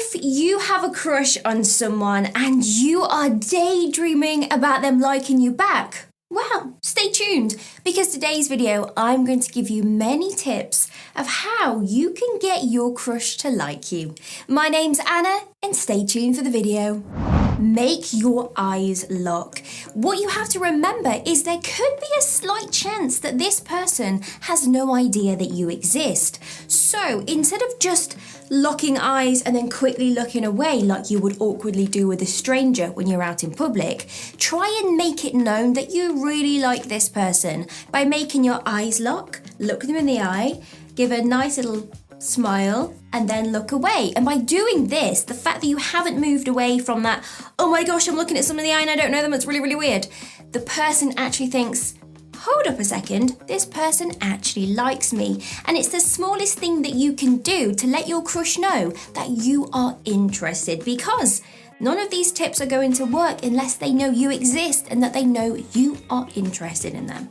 If you have a crush on someone and you are daydreaming about them liking you back, well, stay tuned because today's video I'm going to give you many tips of how you can get your crush to like you. My name's Anna and stay tuned for the video. Make your eyes lock. What you have to remember is there could be a slight chance that this person has no idea that you exist. So instead of just locking eyes and then quickly looking away like you would awkwardly do with a stranger when you're out in public, try and make it known that you really like this person by making your eyes lock, look them in the eye, give a nice little smile and then look away. And by doing this, the fact that you haven't moved away from that, oh my gosh, I'm looking at someone in the eye and I don't know them, it's really, really weird. The person actually thinks, hold up a second, this person actually likes me. And it's the smallest thing that you can do to let your crush know that you are interested, because none of these tips are going to work unless they know you exist and that they know you are interested in them.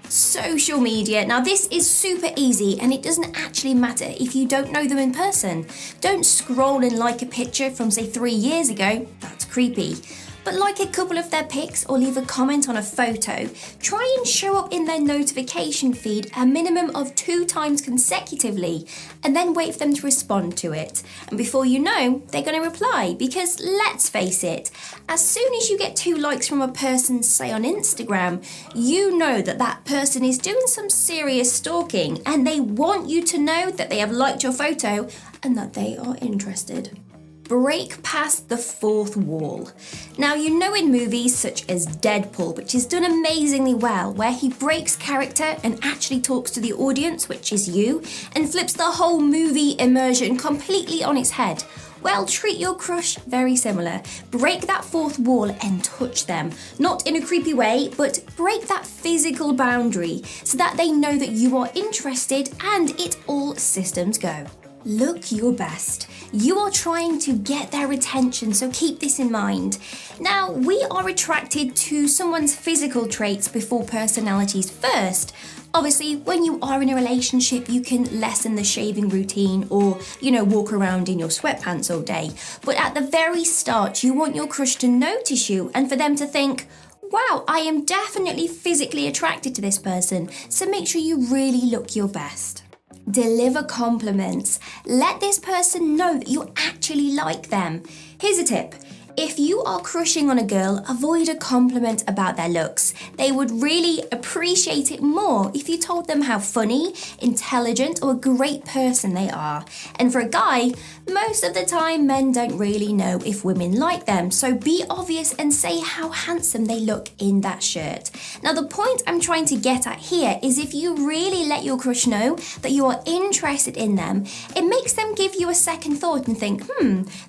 Social media. Now this is super easy and it doesn't actually matter if you don't know them in person. Don't scroll and like a picture from say 3 years ago, that's creepy. But like a couple of their pics or leave a comment on a photo. Try and show up in their notification feed a minimum of 2 times consecutively and then wait for them to respond to it. And before you know, they're going to reply, because let's face it, as soon as you get 2 likes from a person, say on Instagram, you know that that person is doing some serious stalking and they want you to know that they have liked your photo and that they are interested. Break past the 4th wall. Now, you know in movies such as Deadpool, which is done amazingly well, where he breaks character and actually talks to the audience, which is you, and flips the whole movie immersion completely on its head. Well, treat your crush very similar. Break that 4th wall and touch them. Not in a creepy way, but break that physical boundary so that they know that you are interested and it all systems go. Look your best. You are trying to get their attention, so keep this in mind. Now, we are attracted to someone's physical traits before personalities first. Obviously, when you are in a relationship, you can lessen the shaving routine or, walk around in your sweatpants all day. But at the very start, you want your crush to notice you and for them to think, wow, I am definitely physically attracted to this person. So make sure you really look your best. Deliver compliments. Let this person know that you actually like them. Here's a tip. If you are crushing on a girl, avoid a compliment about their looks. They would really appreciate it more if you told them how funny, intelligent, or a great person they are. And for a guy, most of the time men don't really know if women like them, so be obvious and say how handsome they look in that shirt. Now the point I'm trying to get at here is if you really let your crush know that you are interested in them, it makes them give you a second thought and think,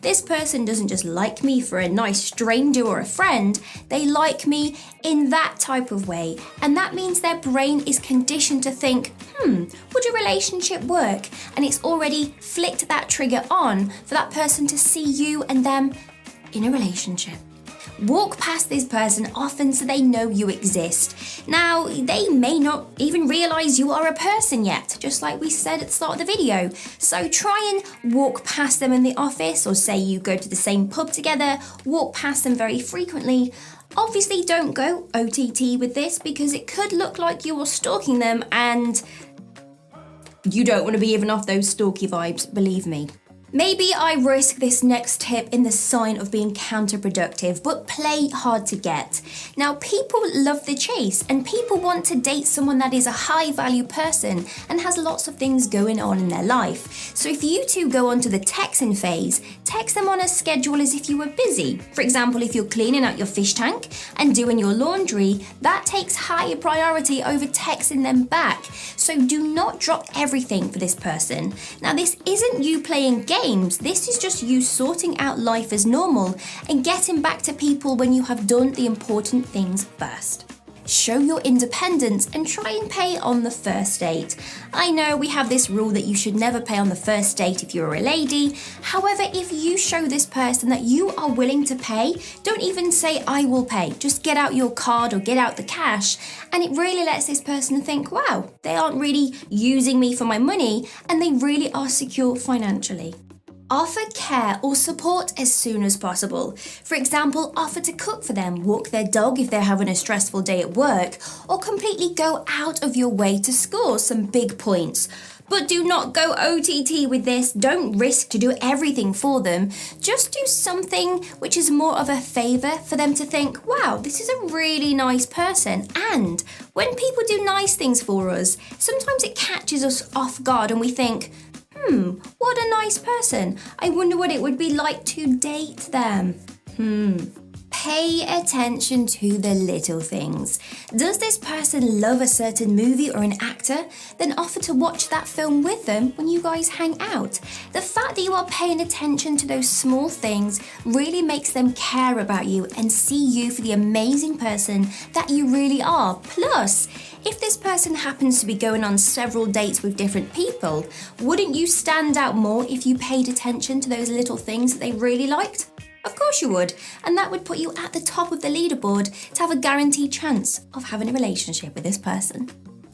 this person doesn't just like me for a nice stranger or a friend, they like me in that type of way. And that means their brain is conditioned to think, would a relationship work? And it's already flicked that trigger on for that person to see you and them in a relationship. Walk past this person often so they know you exist. Now, they may not even realize you are a person yet, just like we said at the start of the video. So try and walk past them in the office, or say you go to the same pub together, walk past them very frequently. Obviously, don't go OTT with this because it could look like you are stalking them and you don't want to be giving off those stalky vibes, believe me. Maybe I risk this next tip in the sign of being counterproductive, but play hard to get. Now, people love the chase and people want to date someone that is a high value person and has lots of things going on in their life. So if you two go onto the texting phase, text them on a schedule as if you were busy. For example, if you're cleaning out your fish tank and doing your laundry, that takes higher priority over texting them back. So do not drop everything for this person. Now, this isn't you playing games. This is just you sorting out life as normal and getting back to people when you have done the important things first. Show your independence and try and pay on the first date. I know we have this rule that you should never pay on the first date if you're a lady. However, if you show this person that you are willing to pay, don't even say I will pay. Just get out your card or get out the cash, and it really lets this person think, wow, they aren't really using me for my money and they really are secure financially. Offer care or support as soon as possible. For example, offer to cook for them, walk their dog if they're having a stressful day at work, or completely go out of your way to score some big points. But do not go OTT with this. Don't risk to do everything for them. Just do something which is more of a favour for them to think, wow, this is a really nice person. And when people do nice things for us, sometimes it catches us off guard and we think, what a nice person. I wonder what it would be like to date them. Pay attention to the little things. Does this person love a certain movie or an actor? Then offer to watch that film with them when you guys hang out. The fact that you are paying attention to those small things really makes them care about you and see you for the amazing person that you really are. Plus, if this person happens to be going on several dates with different people, wouldn't you stand out more if you paid attention to those little things that they really liked? Of course you would, and that would put you at the top of the leaderboard to have a guaranteed chance of having a relationship with this person.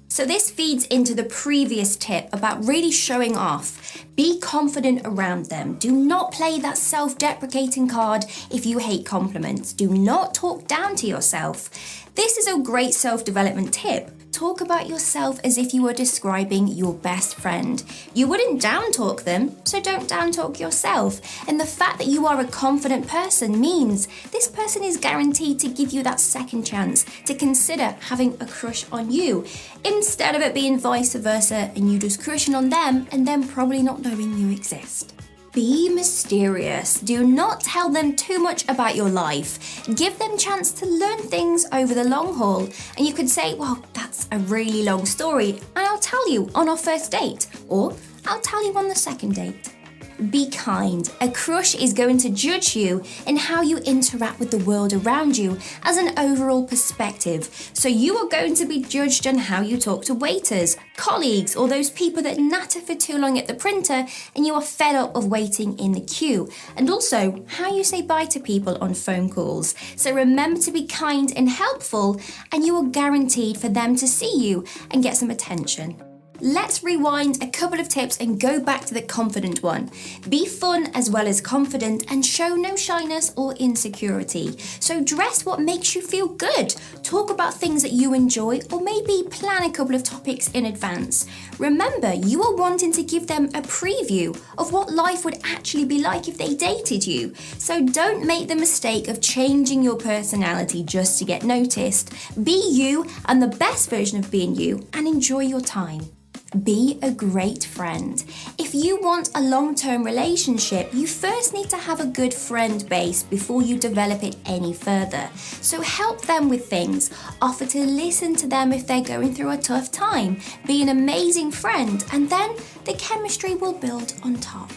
So this feeds into the previous tip about really showing off. Be confident around them. Do not play that self-deprecating card if you hate compliments. Do not talk down to yourself. This is a great self-development tip. Talk about yourself as if you were describing your best friend. You wouldn't down-talk them, so don't down-talk yourself. And the fact that you are a confident person means this person is guaranteed to give you that second chance to consider having a crush on you, instead of it being vice versa and you just crushing on them and them probably not knowing you exist. Be mysterious. Do not tell them too much about your life. Give them a chance to learn things over the long haul. And you could say, well, that's a really long story, and I'll tell you on our first date, or I'll tell you on the second date. Be kind. A crush is going to judge you in how you interact with the world around you as an overall perspective. So you are going to be judged on how you talk to waiters, colleagues, or those people that natter for too long at the printer and you are fed up of waiting in the queue. And also how you say bye to people on phone calls. So remember to be kind and helpful, and you are guaranteed for them to see you and get some attention. Let's rewind a couple of tips and go back to the confident one. Be fun as well as confident and show no shyness or insecurity. So dress what makes you feel good. Talk about things that you enjoy, or maybe plan a couple of topics in advance. Remember, you are wanting to give them a preview of what life would actually be like if they dated you. So don't make the mistake of changing your personality just to get noticed. Be you and the best version of being you, and enjoy your time. Be a great friend. If you want a long-term relationship, you first need to have a good friend base before you develop it any further. So help them with things. Offer to listen to them if they're going through a tough time. Be an amazing friend, and then the chemistry will build on top.